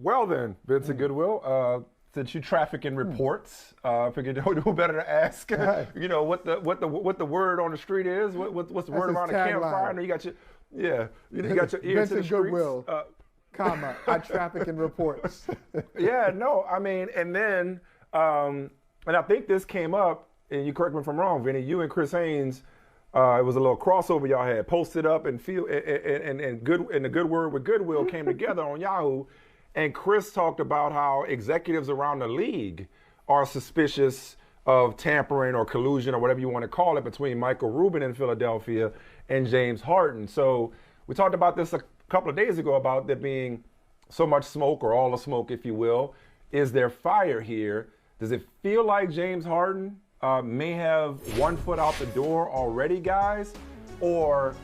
Well then, Vincent Goodwill, since you traffic in reports, figured who better to ask, what the word on the street is, what's the word around the campfire? And you got you got your ear to the streets. Vincent Goodwill, I traffic in reports. And then, and I think this came up, and you correct me if I'm wrong, Vinny, you and Chris Haynes, it was a little crossover y'all had posted up and the good word with Goodwill came together on Yahoo. And Chris talked about how executives around the league are suspicious of tampering or collusion or whatever you want to call it between Michael Rubin in Philadelphia and James Harden. So we talked about this a couple of days ago about there being so much smoke, or all the smoke, if you will. Is there fire here? Does it feel like James Harden may have one foot out the door already, guys? Or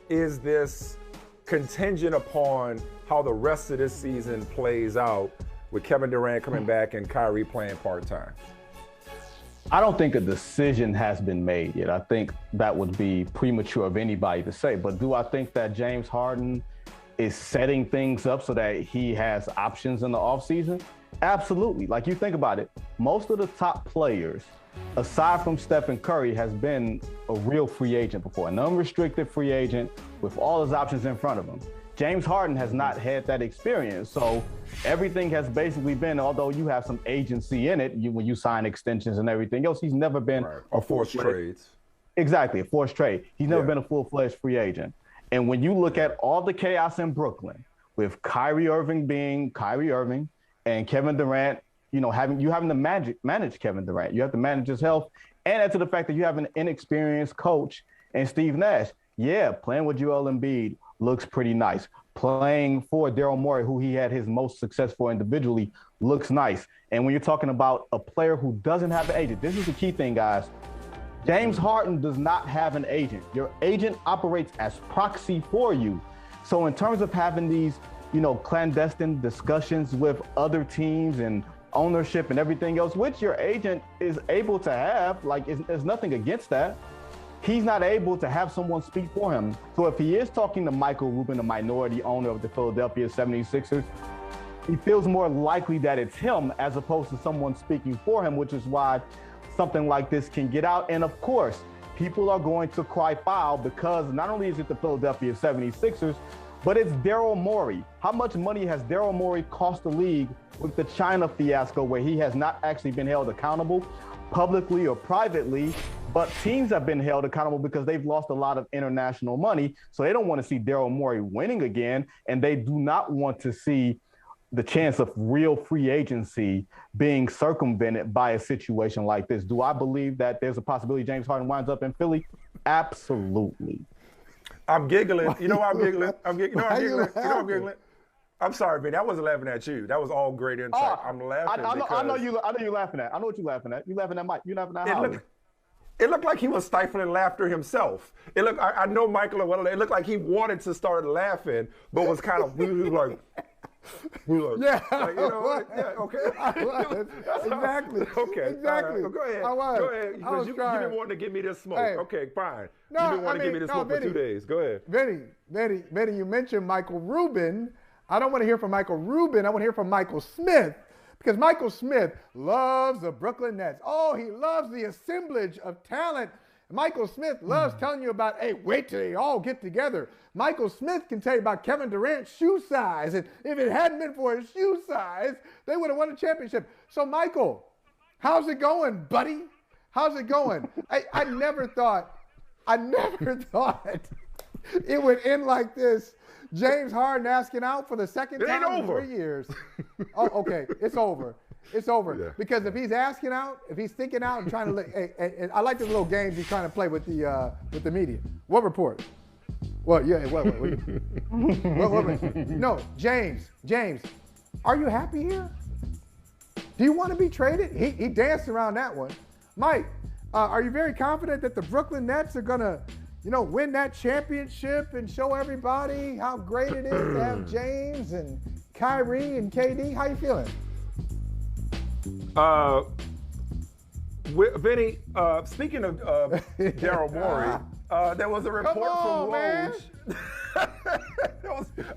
is this contingent upon how the rest of this season plays out with Kevin Durant coming back and Kyrie playing part-time? I don't think a decision has been made yet. I think that would be premature of anybody to say. But do I think that James Harden is setting things up so that he has options in the offseason? Absolutely. Like, you think about it, most of the top players, aside from Stephen Curry, has been a real free agent before, an unrestricted free agent with all his options in front of him. James Harden has not had that experience. So everything has basically been, although you have some agency in it, when you sign extensions and everything else, he's never been a forced trades. Exactly, a forced trade. He's never been a full-fledged free agent. And when you look at all the chaos in Brooklyn, with Kyrie Irving being Kyrie Irving and Kevin Durant, having to manage Kevin Durant. You have to manage his health, and add to the fact that you have an inexperienced coach and Steve Nash. Yeah, playing with Joel Embiid looks pretty nice. Playing for Daryl Morey, who he had his most success for individually, looks nice. And when you're talking about a player who doesn't have an agent, this is the key thing, guys. James Harden does not have an agent. Your agent operates as proxy for you. So in terms of having these, clandestine discussions with other teams and ownership and everything else, which your agent is able to have, there's nothing against that. He's not able to have someone speak for him. So if he is talking to Michael Rubin, the minority owner of the Philadelphia 76ers, he feels more likely that it's him as opposed to someone speaking for him, which is why something like this can get out. And of course, people are going to cry foul because not only is it the Philadelphia 76ers, but it's Daryl Morey. How much money has Daryl Morey cost the league with the China fiasco, where he has not actually been held accountable publicly or privately, but teams have been held accountable because they've lost a lot of international money. So they don't want to see Daryl Morey winning again, and they do not want to see the chance of real free agency being circumvented by a situation like this. Do I believe that there's a possibility James Harden winds up in Philly? Absolutely. I'm giggling. You know why I'm giggling? I'm giggling. I'm sorry, Vinny. I wasn't laughing at you. That was all great insight. I'm laughing I know you're laughing at. I know what you're laughing at. You're laughing at Mike. You're laughing at Howard. It looked like he was stifling laughter himself. I know Michael well. It looked like he wanted to start laughing, but was kind of like. Yeah. Okay. Exactly. Okay. Exactly. Go ahead. Go ahead. Because you've been wanting to give me this smoke. Hey. Okay, fine. No, you've been wanting to give me this smoke for 2 days. Go ahead. Vinny, you mentioned Michael Rubin. I don't want to hear from Michael Rubin. I want to hear from Michael Smith, because Michael Smith loves the Brooklyn Nets. Oh, he loves the assemblage of talent. Michael Smith loves telling you about, hey, wait till they all get together. Michael Smith can tell you about Kevin Durant's shoe size. And if it hadn't been for his shoe size, they would have won a championship. So, Michael, how's it going, buddy? How's it going? I never thought it would end like this. James Harden asking out for the second time in 3 years. Oh, okay. It's over. It's over. Yeah. Because if he's asking out, if he's thinking out and trying to, and I like the little games he's trying to play with the media. What report? What? Yeah. What? No, James. Are you happy here? Do you want to be traded? He danced around that one. Mike, are you very confident that the Brooklyn Nets are gonna, win that championship and show everybody how great it is to have James and Kyrie and KD? How you feeling? Vinny, speaking of Daryl Morey, there was a report from Woj.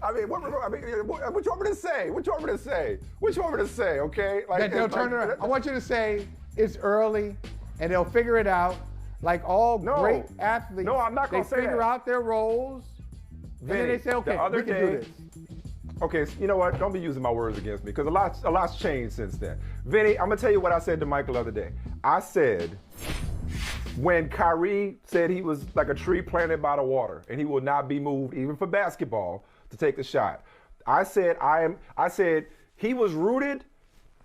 I mean, what you want me to say? What you want me to say? What you want me to say? Okay, that they'll turn around. I want you to say it's early, and they'll figure it out. Like all great athletes, no, I'm not gonna say they figure that. out their roles, Vinny, and then they say, okay, we can do this. Okay, so you know what? Don't be using my words against me because a lot's changed since then. Vinny, I'm gonna tell you what I said to Michael the other day. I said when Kyrie said he was like a tree planted by the water and he will not be moved even for basketball to take a shot. I said he was rooted.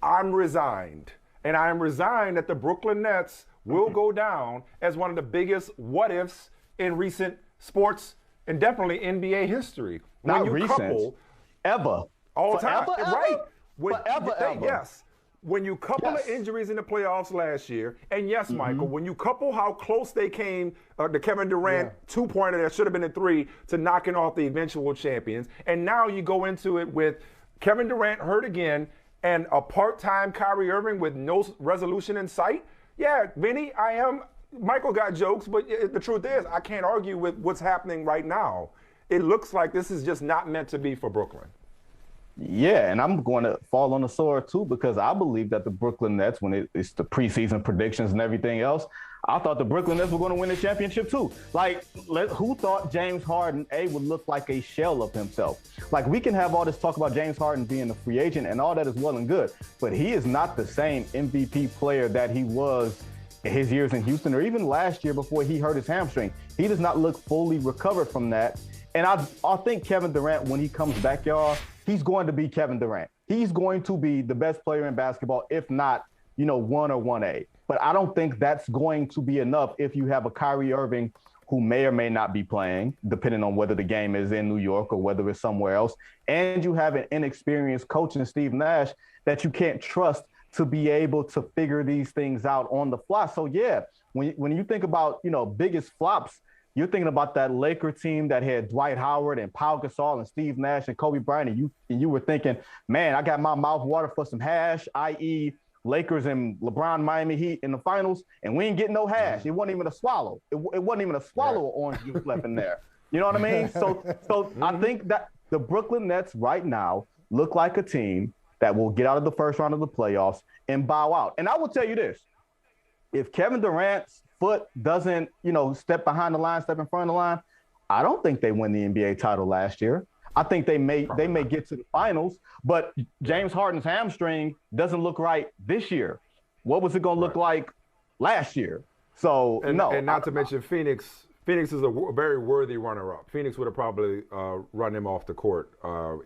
I'm resigned, and I am resigned that the Brooklyn Nets will go down as one of the biggest what ifs in recent sports and definitely NBA history. Not recent. Ever. All time. Forever, right. Forever. Yes. When you couple the injuries in the playoffs last year, and yes, Michael, when you couple how close they came, the Kevin Durant two-pointer that should have been a three to knocking off the eventual champions, and now you go into it with Kevin Durant hurt again and a part-time Kyrie Irving with no resolution in sight. Yeah, Vinny, Michael got jokes, but the truth is I can't argue with what's happening right now. It looks like this is just not meant to be for Brooklyn. Yeah, and I'm going to fall on the sword too because I believe that the Brooklyn Nets, when it's the preseason predictions and everything else, I thought the Brooklyn Nets were going to win the championship too. Like, who thought James Harden, would look like a shell of himself? Like, we can have all this talk about James Harden being a free agent and all that is well and good, but he is not the same MVP player that he was in his years in Houston or even last year before he hurt his hamstring. He does not look fully recovered from that. And I think Kevin Durant, when he comes back, y'all, he's going to be Kevin Durant. He's going to be the best player in basketball, if not, 1 or 1A. But I don't think that's going to be enough if you have a Kyrie Irving who may or may not be playing, depending on whether the game is in New York or whether it's somewhere else. And you have an inexperienced coach in Steve Nash that you can't trust to be able to figure these things out on the fly. So, yeah, when you think about, biggest flops, you're thinking about that Laker team that had Dwight Howard and Pau Gasol and Steve Nash and Kobe Bryant, and you were thinking, man, I got my mouth watered for some hash, i.e. Lakers and LeBron Miami Heat in the finals, and we ain't getting no hash. It wasn't even a swallow. It wasn't even a swallow of orange juice left in there. You know what I mean? So I think that the Brooklyn Nets right now look like a team that will get out of the first round of the playoffs and bow out. And I will tell you this, if Kevin Durant's foot doesn't, step behind the line, step in front of the line, I don't think they win the NBA title last year. I think they may get to the finals, but James Harden's hamstring doesn't look right this year. What was it going to look like last year? So, and not to mention Phoenix. Phoenix is a very worthy runner-up. Phoenix would have probably run him off the court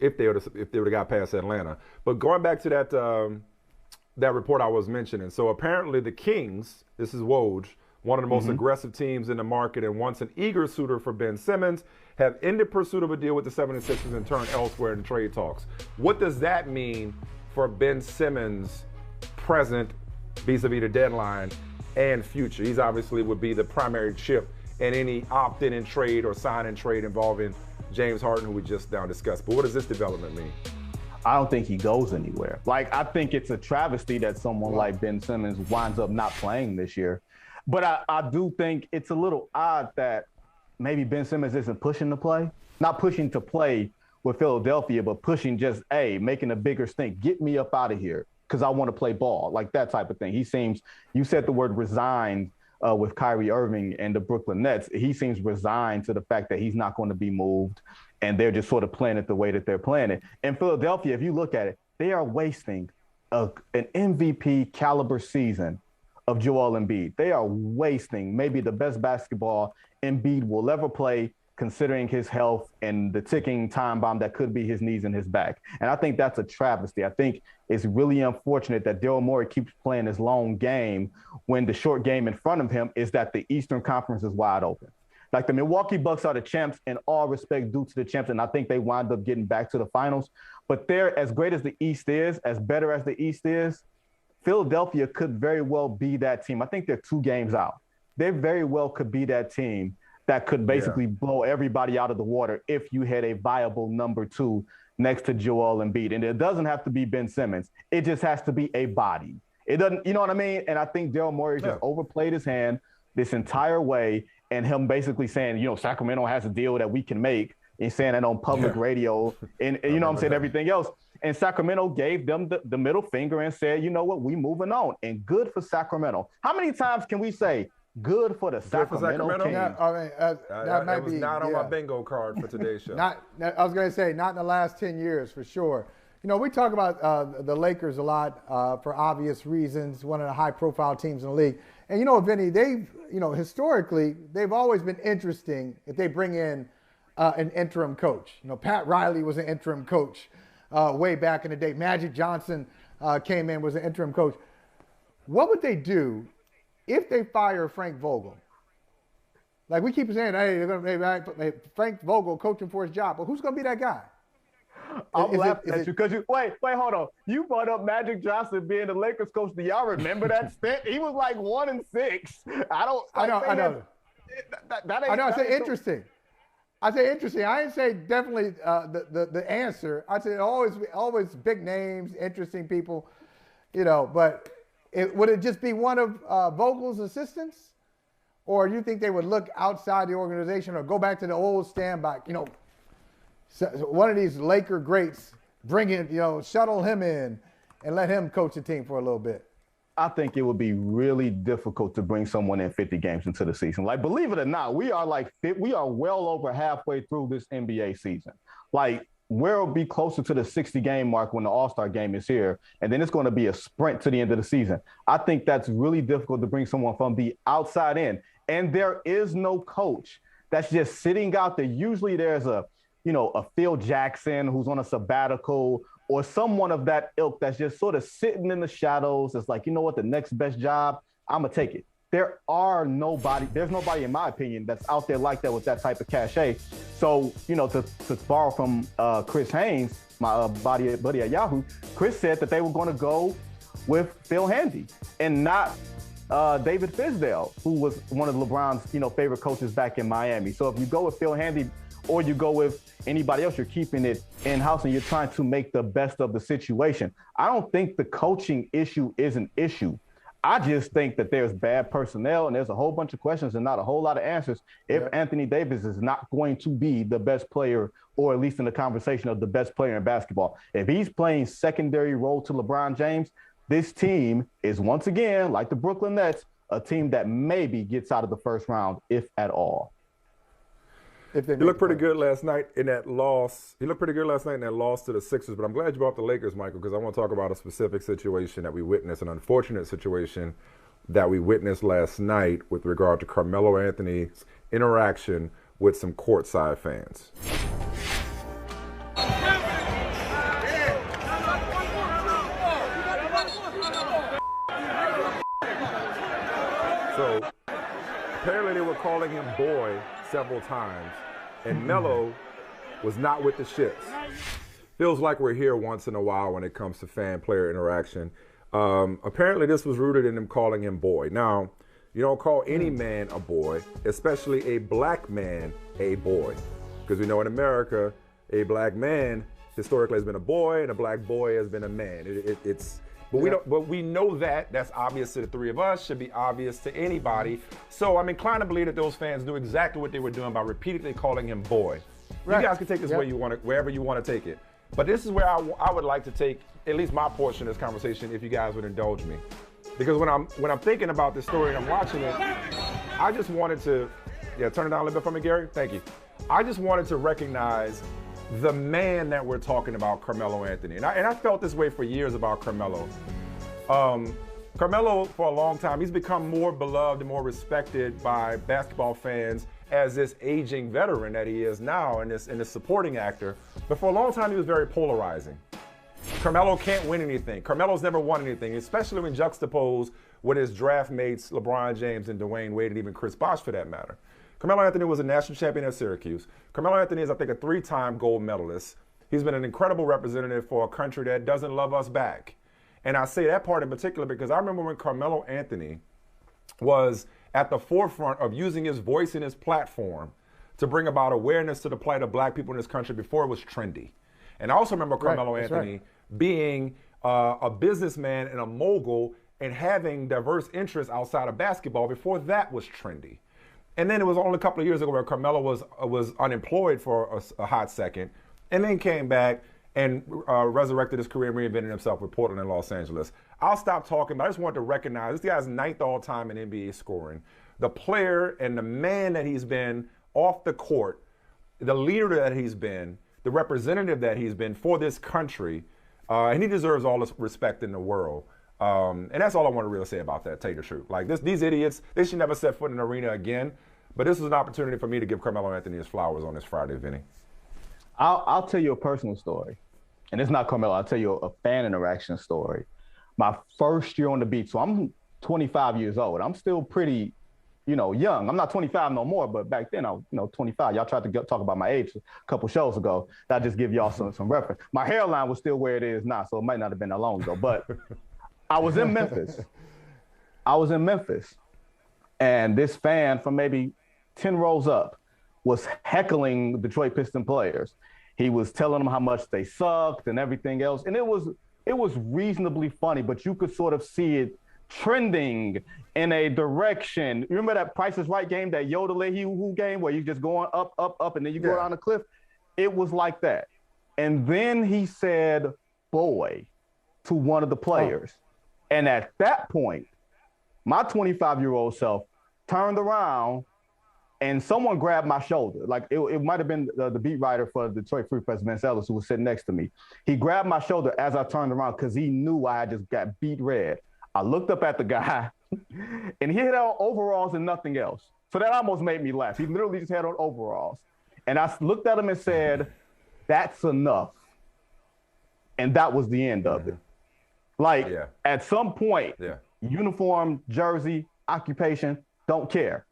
if they would have got past Atlanta. But going back to that report I was mentioning, so apparently the Kings, this is Woj, one of the most aggressive teams in the market and once an eager suitor for Ben Simmons, have ended pursuit of a deal with the 76ers and turned elsewhere in trade talks. What does that mean for Ben Simmons' present vis-a-vis the deadline and future? He's obviously would be the primary chip in any opt-in and trade or sign-in trade involving James Harden, who we just now discussed. But what does this development mean? I don't think he goes anywhere. Like, I think it's a travesty that someone like Ben Simmons winds up not playing this year. But I do think it's a little odd that maybe Ben Simmons isn't pushing to play. Not pushing to play with Philadelphia, but pushing just, making a bigger stink. Get me up out of here because I want to play ball, like that type of thing. He seems, you said the word resigned with Kyrie Irving and the Brooklyn Nets. He seems resigned to the fact that he's not going to be moved, and they're just sort of playing it the way that they're playing it. In Philadelphia, if you look at it, they are wasting an MVP caliber season of Joel Embiid. They are wasting maybe the best basketball Embiid will ever play, considering his health and the ticking time bomb that could be his knees and his back. And I think that's a travesty. I think it's really unfortunate that Daryl Morey keeps playing this long game when the short game in front of him is that the Eastern Conference is wide open. Like, the Milwaukee Bucks are the champs in all respect due to the champs, and I think they wind up getting back to the finals. But they're as great as the East is, as better as the East is, Philadelphia could very well be that team. I think they're 2 games out. They very well could be that team that could basically blow everybody out of the water if you had a viable number 2 next to Joel Embiid. And it doesn't have to be Ben Simmons. It just has to be a body. It doesn't, you know what I mean? And I think Daryl Morey just overplayed his hand this entire way, and him basically saying, Sacramento has a deal that we can make and saying that on public radio and you know what I'm saying, everything else. And Sacramento gave them the middle finger and said, you know what, we moving on. And good for Sacramento. How many times can we say good for the Sacramento Kings? That might be not on my bingo card for today's show. I was going to say, not in the last 10 years for sure. You know, we talk about the Lakers a lot for obvious reasons, one of the high-profile teams in the league. And, you know, Vinny, historically, they've always been interesting if they bring in an interim coach. You know, Pat Riley was an interim coach way back in the day. Magic Johnson came in, was an interim coach. What would they do if they fire Frank Vogel? Like we keep saying, hey, they're going to Frank Vogel coaching for his job. But who's going to be that guy? I'm laughing at you because wait, hold on. You brought up Magic Johnson being the Lakers coach. Do y'all remember that stint? He was like 1-6. I know. I say interesting. I didn't say definitely the answer. I said always big names, interesting people, you know. But would it just be one of Vogel's assistants, or do you think they would look outside the organization or go back to the old standby? You know, so one of these Laker greats, shuttle him in and let him coach the team for a little bit. I think it would be really difficult to bring someone in 50 games into the season. Like, believe it or not, we are well over halfway through this NBA season. Like, we'll be closer to the 60-game mark when the All-Star game is here, and then it's going to be a sprint to the end of the season. I think that's really difficult to bring someone from the outside in. And there is no coach that's just sitting out there. Usually there's a Phil Jackson who's on a sabbatical, or someone of that ilk that's just sort of sitting in the shadows. It's like, you know what, the next best job, I'm going to take it. There's nobody, in my opinion, that's out there like that with that type of cachet. So, you know, to borrow from Chris Haynes, my buddy at Yahoo, Chris said that they were going to go with Phil Handy and not David Fizdale, who was one of LeBron's, favorite coaches back in Miami. So if you go with Phil Handy, or you go with anybody else, you're keeping it in-house and you're trying to make the best of the situation. I don't think the coaching issue is an issue. I just think that there's bad personnel and there's a whole bunch of questions and not a whole lot of answers if Anthony Davis is not going to be the best player, or at least in the conversation of the best player in basketball. If he's playing secondary role to LeBron James, this team is once again, like the Brooklyn Nets, a team that maybe gets out of the first round, if at all. He looked pretty good last night in that loss. He looked pretty good last night in that loss to the Sixers. But I'm glad you brought up the Lakers, Michael, because I want to talk about a specific situation that we witnessed, an unfortunate situation that we witnessed last night with regard to Carmelo Anthony's interaction with some courtside fans. So apparently they were calling him boy several times, and Melo was not with the shits. Feels like we're here once in a while when it comes to fan-player interaction. Apparently this was rooted in him calling him boy. Now, you don't call any man a boy, especially a black man a boy, because we know in America, a black man historically has been a boy, and a black boy has been a man. But we know that's obvious to the three of us, should be obvious to anybody. So I'm inclined to believe that those fans knew exactly what they were doing by repeatedly calling him boy. Right. You guys can take this wherever you want to take it. But this is where I would like to take at least my portion of this conversation, if you guys would indulge me. Because when I'm thinking about this story and I'm watching it, I just wanted to, turn it down a little bit for me, Gary. Thank you. I just wanted to recognize the man that we're talking about, Carmelo Anthony. And I felt this way for years about Carmelo. Carmelo, for a long time, he's become more beloved and more respected by basketball fans as this aging veteran that he is now and this supporting actor. But for a long time, he was very polarizing. Carmelo can't win anything. Carmelo's never won anything, especially when juxtaposed with his draft mates, LeBron James and Dwayne Wade, and even Chris Bosh for that matter. Carmelo Anthony was a national champion at Syracuse. Carmelo Anthony is, I think, a 3-time gold medalist. He's been an incredible representative for a country that doesn't love us back. And I say that part in particular because I remember when Carmelo Anthony was at the forefront of using his voice and his platform to bring about awareness to the plight of black people in this country before it was trendy. And I also remember Carmelo Anthony being a businessman and a mogul and having diverse interests outside of basketball before that was trendy. And then it was only a couple of years ago where Carmelo was unemployed for a hot second, and then came back and resurrected his career and reinvented himself with Portland and Los Angeles. I'll stop talking, but I just wanted to recognize this guy's 9th all-time in NBA scoring. The player and the man that he's been off the court, the leader that he's been, the representative that he's been for this country, and he deserves all the respect in the world. And that's all I want to really say about that, to tell you the truth. Like, these idiots, they should never set foot in an arena again. But this is an opportunity for me to give Carmelo Anthony his flowers on this Friday, Vinny. I'll tell you a personal story. And it's not Carmelo. I'll tell you a fan interaction story. My first year on the beat, so I'm 25 years old. I'm still pretty, young. I'm not 25 no more, but back then I was, 25. Y'all tried to talk about my age a couple shows ago. That just give y'all some reference. My hairline was still where it is now, so it might not have been that long ago. But I was in Memphis. And this fan from maybe 10 rows up was heckling Detroit Piston players. He was telling them how much they sucked and everything else. And it was reasonably funny, but you could sort of see it trending in a direction. You remember that Price is Right game, that Yodel-Hoo game where you just going up, up, up, and then you go down the cliff? It was like that. And then he said, boy, to one of the players. And at that point, my 25-year-old self turned around and someone grabbed my shoulder. Like it might have been the beat writer for the Detroit Free Press, Vince Ellis, who was sitting next to me. He grabbed my shoulder as I turned around because he knew I had just got beat red. I looked up at the guy and he had on overalls and nothing else. So that almost made me laugh. He literally just had on overalls. And I looked at him and said, that's enough. And that was the end of it. Like at some point, uniform, jersey, occupation, don't care.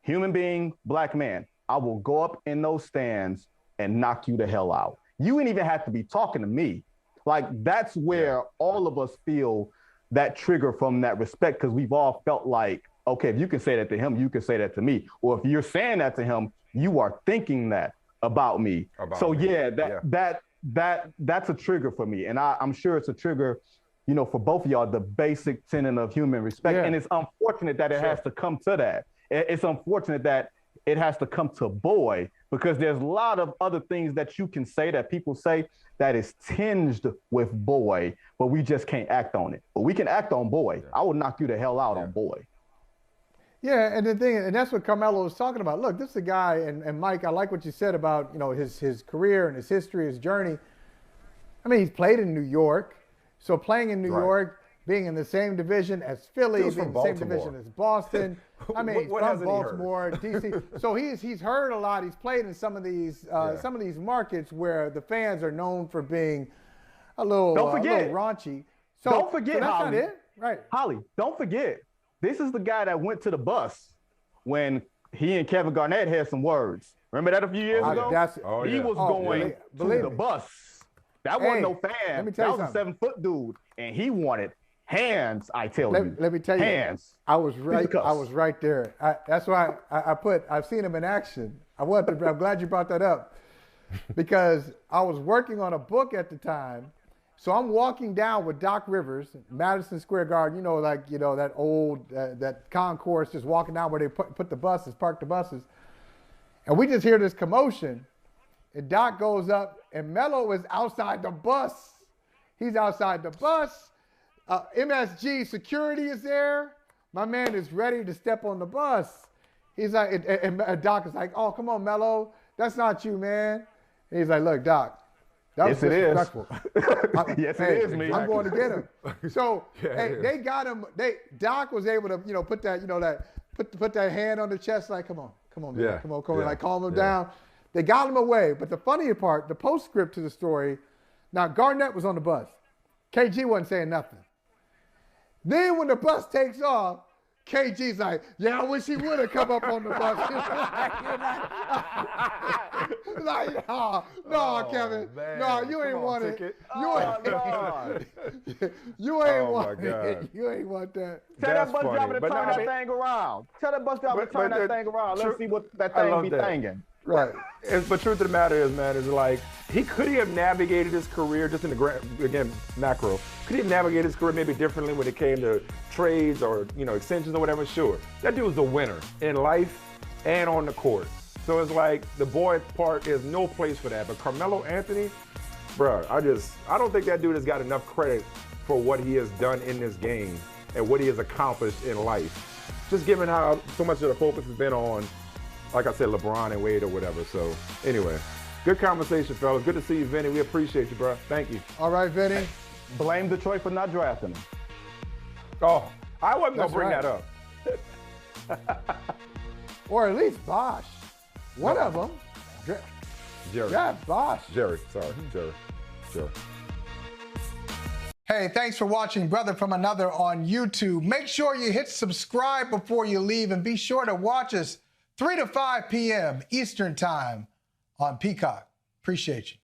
Human being, black man, I will go up in those stands and knock you the hell out. You ain't even have to be talking to me. Like, that's where all of us feel that trigger from that respect, because we've all felt like, okay, if you can say that to him, you can say that to me. Or if you're saying that to him, you are thinking that about me. That's a trigger for me. And I'm sure it's a trigger, for both of y'all, the basic tenet of human respect. And it's unfortunate that it has to come to that. It's unfortunate that it has to come to boy, because there's a lot of other things that you can say, that people say, that is tinged with boy, but we just can't act on it. But we can act on boy. I will knock you the hell out on boy. Yeah, and the thing, and that's what Carmelo was talking about. Look, this is a guy, and Mike, I like what you said about, his career and his history, his journey. I mean, he's played in New York. So playing in New York, being in the same division as Philly, being in the same division as Boston. I mean, he's from Baltimore, D.C. So he's heard a lot. He's played in some of these markets where the fans are known for being a little raunchy. So don't forget, that's Holly. not it, right? Holly, don't forget, this is the guy that went to the bus when he and Kevin Garnett had some words. Remember that a few years ago? He was going to the bus. That wasn't no fan. That was a 7-foot dude, and he wanted hands. I tell you. Let me tell you. Hands. I was right there. That's why I've seen him in action. I'm glad you brought that up, because I was working on a book at the time. So I'm walking down with Doc Rivers, Madison Square Garden. That old that concourse, just walking down where they put the buses, park the buses, and we just hear this commotion. And Doc goes up, and Melo is outside the bus. He's outside the bus. MSG security is there. My man is ready to step on the bus. He's like, and Doc is like, oh, come on, Melo. That's not you, man. And he's like, look, Doc, that was disrespectful. Yes, it is me. I'm going to get him. So they got him. Doc was able to, put that, put that hand on the chest, like, come on, man, come on, like calm him down. They got him away. But the funnier part, the postscript to the story, now Garnett was on the bus. KG wasn't saying nothing. Then when the bus takes off, KG's like, I wish he would have come up on the bus. Like, no, Kevin. Man. No, you ain't want it. You ain't want it. You ain't want that. Tell that bus driver to turn that thing around. Tell that bus driver to turn that thing around. Let's see what that thing be thinking. Right. But truth of the matter is, man, is like, could he have navigated his career just in the macro? Could he have navigated his career maybe differently when it came to trades or, extensions or whatever? Sure. That dude was a winner in life and on the court. So it's like the boy part is no place for that. But Carmelo Anthony, bro, I don't think that dude has got enough credit for what he has done in this game and what he has accomplished in life. Just given how so much of the focus has been on, like I said, LeBron and Wade or whatever. So anyway, good conversation, fellas. Good to see you, Vinny. We appreciate you, bro. Thank you. All right, Vinny. Blame Detroit for not drafting him. Oh, I wasn't going to bring right. that up. Or at least Bosh. One of them. Jerry. Yeah, Bosh. Jerry, sorry, Jerry. Hey, thanks for watching Brother from Another on YouTube. Make sure you hit subscribe before you leave, and be sure to watch us 3 to 5 p.m. Eastern Time on Peacock. Appreciate you.